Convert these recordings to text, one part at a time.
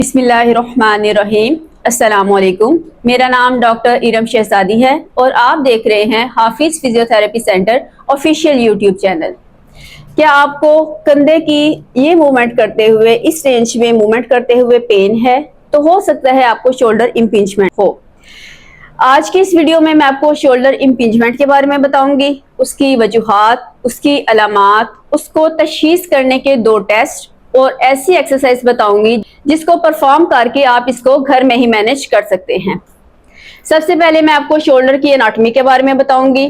बिस्मिल्लाहिर्रहमानिर्रहीम। अस्सलामुअलैकुम। मेरा नाम डॉक्टर इरम शहजादी है और आप देख रहे हैं Hafiz physiotherapy centre official YouTube channel. क्या आपको कंधे की ये मूवमेंट करते हुए, इस रेंज में मूवमेंट करते हुए पेन है? तो हो सकता है आपको शोल्डर इम्पिंजमेंट हो। आज की इस वीडियो में मैं आपको शोल्डर इम्पिंजमेंट के बारे में बताऊंगी, उसकी वजूहात, उसकी अलामात, उसको तशखीस करने के 2 टेस्ट और ऐसी एक्सरसाइज बताऊंगी जिसको परफॉर्म करके आप इसको घर में ही मैनेज कर सकते हैं। सबसे पहले मैं आपको शोल्डर की एनाटॉमी के बारे में बताऊंगी।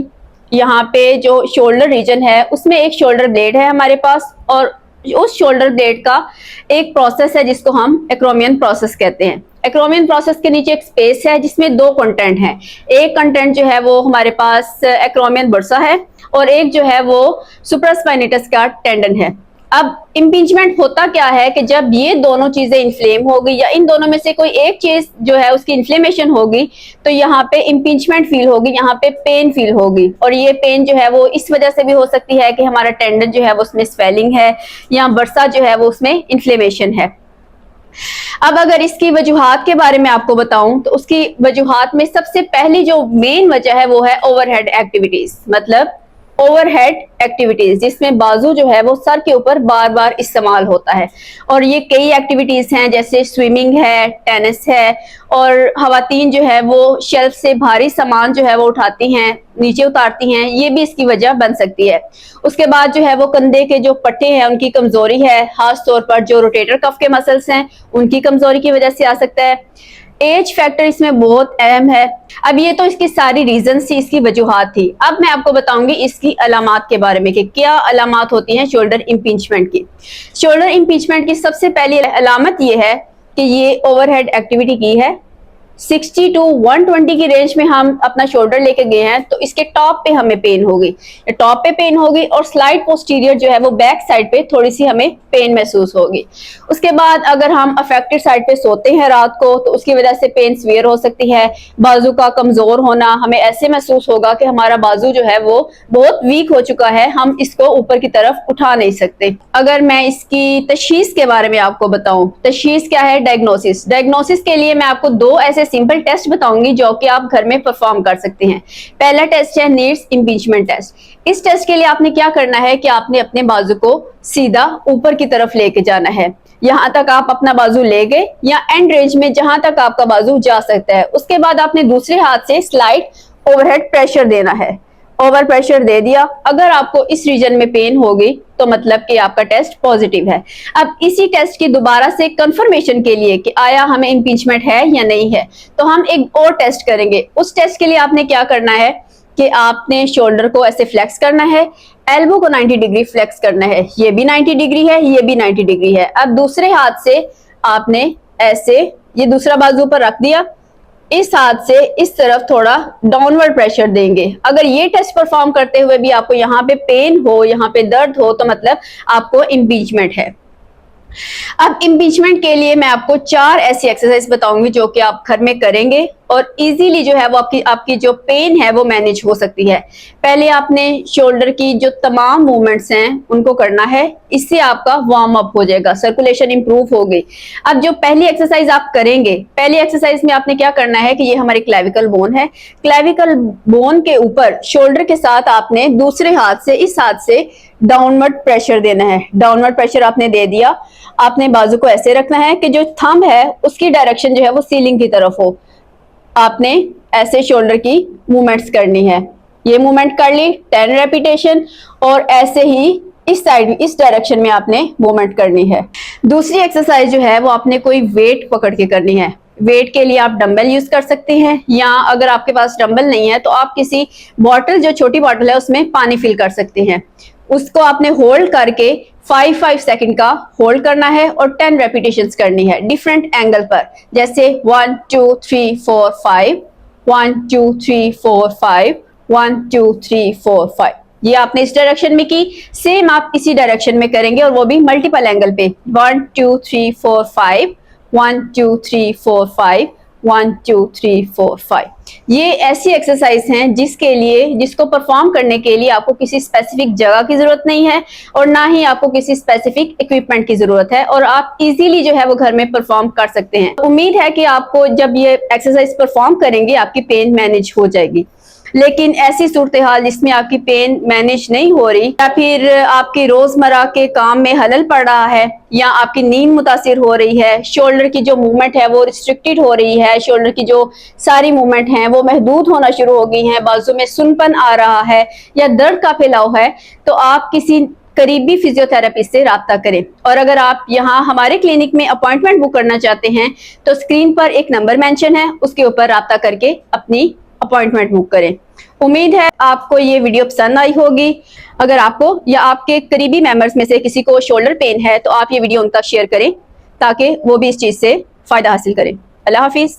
यहाँ पे जो शोल्डर रीजन है उसमें एक शोल्डर ब्लेड है हमारे पास, और उस शोल्डर ब्लेड का एक प्रोसेस है जिसको हम एक्रोमियन प्रोसेस कहते हैं। एक्रोमियन प्रोसेस के नीचे एक स्पेस है जिसमें 2 कंटेंट हैं। एक कंटेंट जो है वो हमारे पास एक्रोमियन बुर्सा है और एक जो है वो सुप्रास्पाइनेटस का टेंडन है। अब इम्पिंजमेंट होता क्या है कि जब ये दोनों चीजें इन्फ्लेम होगी या इन दोनों में से कोई एक चीज जो है उसकी इन्फ्लेमेशन होगी तो यहाँ पे इम्पिंजमेंट फील होगी, यहाँ पे पेन फील होगी। और ये पेन जो है वो इस वजह से भी हो सकती है कि हमारा टेंडन जो है वो उसमें स्वेलिंग है या बर्सा जो है वो उसमें इन्फ्लेमेशन है। अब अगर इसकी वजूहात के बारे में आपको बताऊं तो उसकी वजूहात में सबसे पहली जो मेन वजह है वो है ओवरहेड एक्टिविटीज, मतलब ओवरहेड एक्टिविटीज जिसमें बाजू जो है वो सर के ऊपर बार बार इस्तेमाल होता है। और ये कई एक्टिविटीज हैं जैसे स्विमिंग है, टेनिस है, और खवातीन जो है वो शेल्फ से भारी सामान जो है वो उठाती हैं, नीचे उतारती हैं, ये भी इसकी वजह बन सकती है। उसके बाद जो है वो कंधे के जो पट्टे हैं उनकी कमजोरी है, खास तौर पर जो रोटेटर कफ के मसल्स हैं उनकी कमजोरी की वजह से आ सकता है। एज फैक्टर इसमें बहुत अहम है। अब ये तो इसकी सारी रीजन थी, इसकी वजूहात थी। अब मैं आपको बताऊंगी इसकी अलामात के बारे में कि क्या अलामात होती हैं शोल्डर इम्पिंजमेंट की। शोल्डर इम्पिंजमेंट की सबसे पहली अलामत ये है कि ये ओवरहेड एक्टिविटी की है। 60 टू 120 की रेंज में हम अपना शोल्डर लेके गए हैं तो इसके टॉप पे हमें पेन होगी, टॉप पे पेन होगी और स्लाइड पोस्टीरियर जो है वो बैक साइड पे थोड़ी सी हमें पेन महसूस होगी। उसके बाद अगर हम अफेक्टेड साइड पे सोते हैं रात को तो उसकी वजह से पेन सीवियर हो सकती है। बाजू का कमजोर होना, हमें ऐसे महसूस होगा कि हमारा बाजू जो है वो बहुत वीक हो चुका है, हम इसको ऊपर की तरफ उठा नहीं सकते। अगर मैं इसकी तशखीस के बारे में आपको बताऊं, तशखीस क्या है, डायग्नोसिस। डायग्नोसिस के लिए मैं आपको 2 ऐसे सिंपल टेस्ट बताऊंगी जो कि आप घर में परफॉर्म कर सकते हैं। पहला टेस्ट है नीड्स इम्पिंजमेंट टेस्ट। इस टेस्ट के लिए आपने क्या करना है कि आपने अपने बाजू को सीधा ऊपर की तरफ लेके जाना है। यहां तक आप अपना बाजू ले गए या एंड रेंज में जहां तक आपका बाजू जा सकता है। उसके बाद आपने दूसरे हाथ से स्लाइड ओवरहेड प्रेशर देना है। ओवर प्रेशर दे दिया, अगर आपको इस रीजन में पेन होगी तो मतलब कि आपका टेस्ट पॉजिटिव है। अब इसी टेस्ट की दोबारा से कंफर्मेशन के लिए कि आया हमें इम्पिंजमेंट है या नहीं है तो हम एक और टेस्ट करेंगे। उस टेस्ट के लिए आपने क्या करना है कि आपने शोल्डर को ऐसे फ्लेक्स करना है, एल्बो को 90 डिग्री फ्लेक्स करना है। ये भी 90 डिग्री है, ये भी 90 डिग्री है। अब दूसरे हाथ से आपने ऐसे ये दूसरा बाजू पर रख दिया, इस हाथ से इस तरफ थोड़ा डाउनवर्ड प्रेशर देंगे। अगर ये टेस्ट परफॉर्म करते हुए भी आपको यहाँ पे पेन हो, यहाँ पे दर्द हो तो मतलब आपको इम्पिंजमेंट है। अब इम्पिंजमेंट के लिए मैं आपको 4 ऐसी एक्सरसाइज बताऊंगी जो कि आप घर में करेंगे और इजीली जो है वो आपकी जो पेन है वो मैनेज हो सकती है। पहले आपने शोल्डर की जो तमाम मूवमेंट्स हैं उनको करना है, इससे आपका वार्म अप हो जाएगा, सर्कुलेशन इंप्रूव होगी। अब जो पहली एक्सरसाइज आप करेंगे, पहली एक्सरसाइज में आपने क्या करना है कि ये हमारी क्लेविकल बोन है। क्लेविकल बोन के ऊपर शोल्डर के साथ आपने दूसरे हाथ से, इस हाथ से डाउनवर्ड प्रेशर देना है। डाउनवर्ड प्रेशर आपने दे दिया, आपने बाजू को ऐसे रखना है कि जो थंब है उसकी डायरेक्शन जो है वो सीलिंग की तरफ हो। आपने ऐसे शोल्डर की मूवमेंट्स करनी है। ये मूवमेंट कर ली 10 रेपिटेशन, और ऐसे ही इस साइड, इस डायरेक्शन में आपने मूवमेंट करनी है। दूसरी एक्सरसाइज जो है वो आपने कोई वेट पकड़ के करनी है। वेट के लिए आप डंबल यूज कर सकते हैं, या अगर आपके पास डंबल नहीं है तो आप किसी बॉटल, जो छोटी बॉटल है उसमें पानी फिल कर सकते हैं। उसको आपने होल्ड करके 5 सेकंड का होल्ड करना है और 10 रेपिटेशंस करनी है डिफरेंट एंगल पर, जैसे 1 2 3 4 5, 1 2 3 4 5, 1 2 3 4 5। ये आपने इस डायरेक्शन में की, सेम आप इसी डायरेक्शन में करेंगे और वो भी मल्टीपल एंगल पे। 1 2 3 4 5, 1 2 3 4 5, 1 2 3 4 5। ये ऐसी एक्सरसाइज हैं जिसको परफॉर्म करने के लिए आपको किसी स्पेसिफिक जगह की जरूरत नहीं है और ना ही आपको किसी स्पेसिफिक इक्विपमेंट की जरूरत है, और आप इजीली जो है वो घर में परफॉर्म कर सकते हैं। उम्मीद है कि आपको जब ये एक्सरसाइज परफॉर्म करेंगे आपकी पेन मैनेज हो जाएगी। लेकिन ऐसी सूरत हाल जिसमें आपकी पेन मैनेज नहीं हो रही, या फिर आपकी रोजमर्रा के काम में हलल पड़ रहा है, या आपकी नींद मुतासिर हो रही है, शोल्डर की जो मूवमेंट है वो रिस्ट्रिक्टेड हो रही है, शोल्डर की जो सारी मूवमेंट हैं वो महदूद होना शुरू हो गई हैं, बाजू में सुनपन आ रहा है या दर्द का फैलाव है, तो आप किसी करीबी फिजियोथेरेपिस्ट से राब्ता करें। और अगर आप यहाँ हमारे क्लिनिक में अपॉइंटमेंट बुक करना चाहते हैं तो स्क्रीन पर एक नंबर मेंशन है, उसके ऊपर राब्ता करके अपनी अपॉइंटमेंट बुक करें। उम्मीद है आपको ये वीडियो पसंद आई होगी। अगर आपको या आपके करीबी मेंबर्स में से किसी को शोल्डर पेन है तो आप ये वीडियो उन तक शेयर करें ताकि वो भी इस चीज़ से फ़ायदा हासिल करें। अल्लाह हाफिज़।